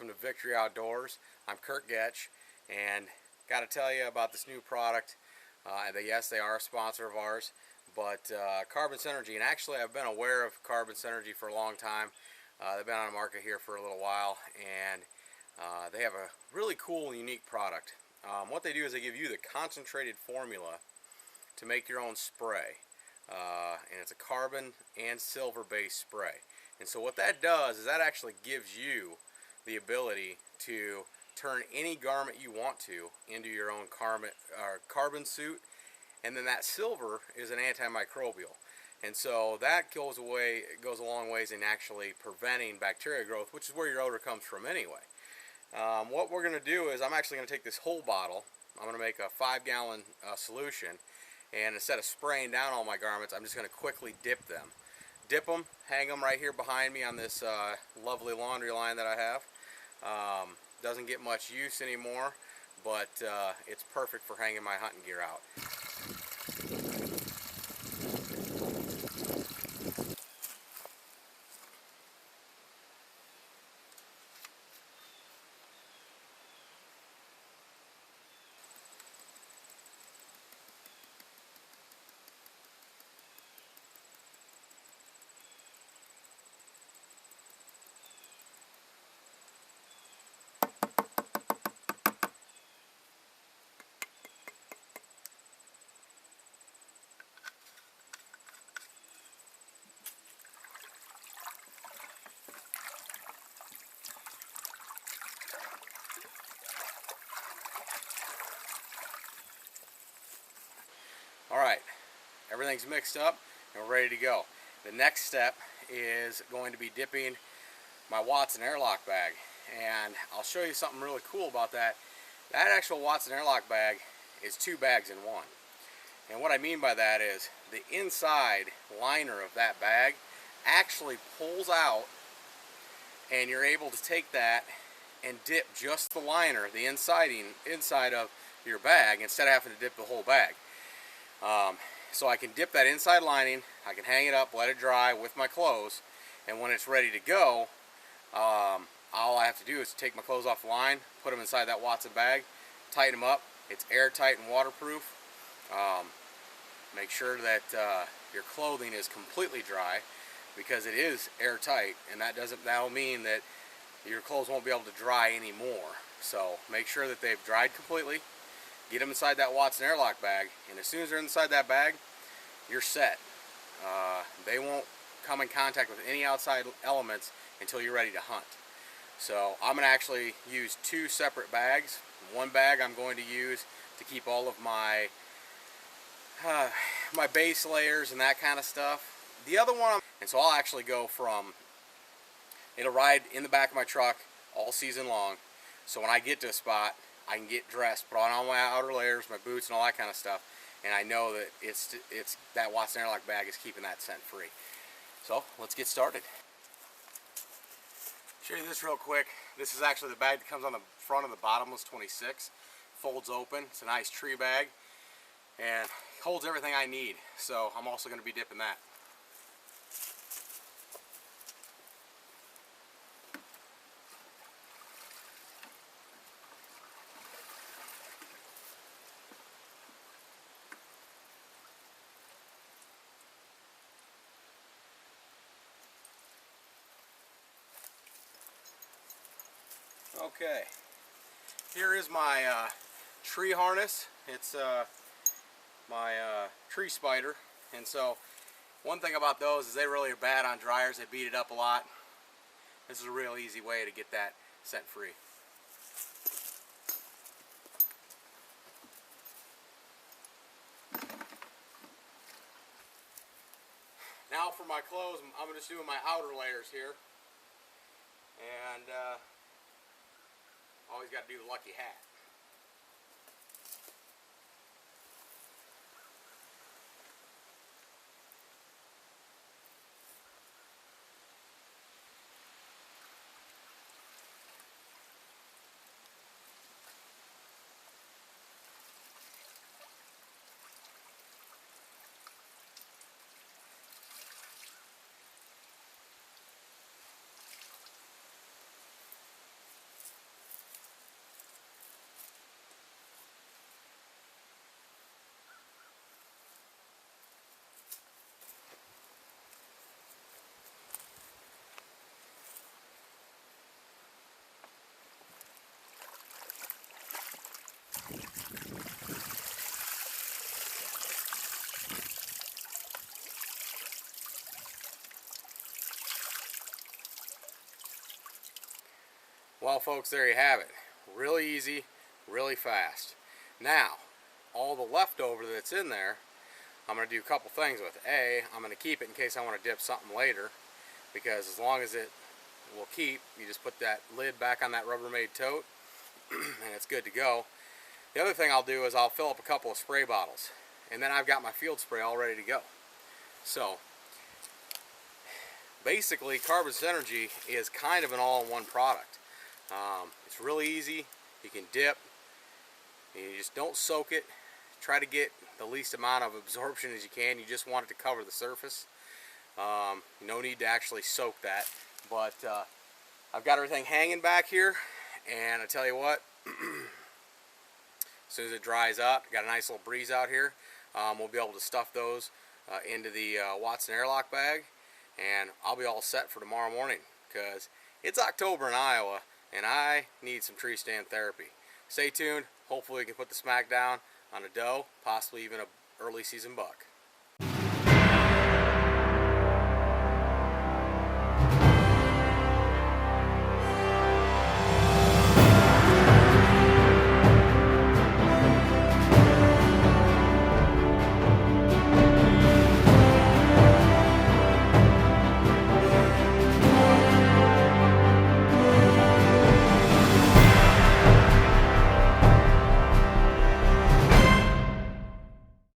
welcome to Victory Outdoors. I'm Kurt Getch, and got to tell you about this new product. Yes, they are a sponsor of ours, but Carbon Synergy, and actually I've been aware of Carbon Synergy for a long time. They've been on the market here for a little while, and they have a really cool and unique product. What they do is they give you the concentrated formula to make your own spray, and it's a carbon and silver based spray. And so what that does is that actually gives you the ability to turn any garment you want to into your own carbon suit, and then that silver is an antimicrobial, and so that goes a long ways in actually preventing bacteria growth, which is where your odor comes from anyway. What we're going to do is I'm actually going to take this whole bottle. I'm going to make a 5-gallon solution, and instead of spraying down all my garments, I'm just going to quickly dip them, hang them right here behind me on this lovely laundry line that I have. Doesn't get much use anymore, but it's perfect for hanging my hunting gear out. Alright, everything's mixed up and we're ready to go. The next step is going to be dipping my Watson airlock bag, and I'll show you something really cool about that. That actual Watson airlock bag is 2 bags in one. And what I mean by that is the inside liner of that bag actually pulls out, and you're able to take that and dip just the liner, the inside of your bag, instead of having to dip the whole bag. So I can dip that inside lining, I can hang it up, let it dry with my clothes, and when it's ready to go, all I have to do is take my clothes off the line, put them inside that Watson bag, tighten them up. It's airtight and waterproof. Make sure that your clothing is completely dry, because it is airtight, and that'll mean that your clothes won't be able to dry anymore. So make sure that they've dried completely. Get them inside that Watson airlock bag, and as soon as they're inside that bag, you're set. They won't come in contact with any outside elements until you're ready to hunt. So I'm going to actually use 2 separate bags. One bag I'm going to use to keep all of my my base layers and that kind of stuff. The other one, and so I'll actually go from, it'll ride in the back of my truck all season long. So when I get to a spot, I can get dressed, put on all my outer layers, my boots and all that kind of stuff, and I know that it's that Watson airlock bag is keeping that scent free. So let's get started. Show you this real quick. This is actually the bag that comes on the front of the bottomless 26. Folds open. It's a nice tree bag and holds everything I need. So I'm also going to be dipping that. Okay, here is my tree harness. It's my tree spider, and so one thing about those is they really are bad on dryers. They beat it up a lot. This is a real easy way to get that scent free. Now for my clothes, I'm just doing my outer layers here, and always got to do the lucky hat. Well folks, there you have it. Really easy, really fast. Now, all the leftover that's in there, I'm going to do a couple things with it. I'm going to keep it in case I want to dip something later, because as long as it will keep, you just put that lid back on that Rubbermaid tote and it's good to go. The other thing I'll do is I'll fill up a couple of spray bottles, and then I've got my field spray all ready to go. So basically, Carbon Synergy is kind of an all-in-one product. It's really easy. You can dip. You just don't soak it. Try to get the least amount of absorption as you can. You just want it to cover the surface. No need to actually soak that. But I've got everything hanging back here, and I tell you what, as soon as it dries up, got a nice little breeze out here, we'll be able to stuff those into the Watson airlock bag, and I'll be all set for tomorrow morning, because it's October in Iowa and I need some tree stand therapy. Stay tuned. Hopefully we can put the smack down on a doe, possibly even an early season buck.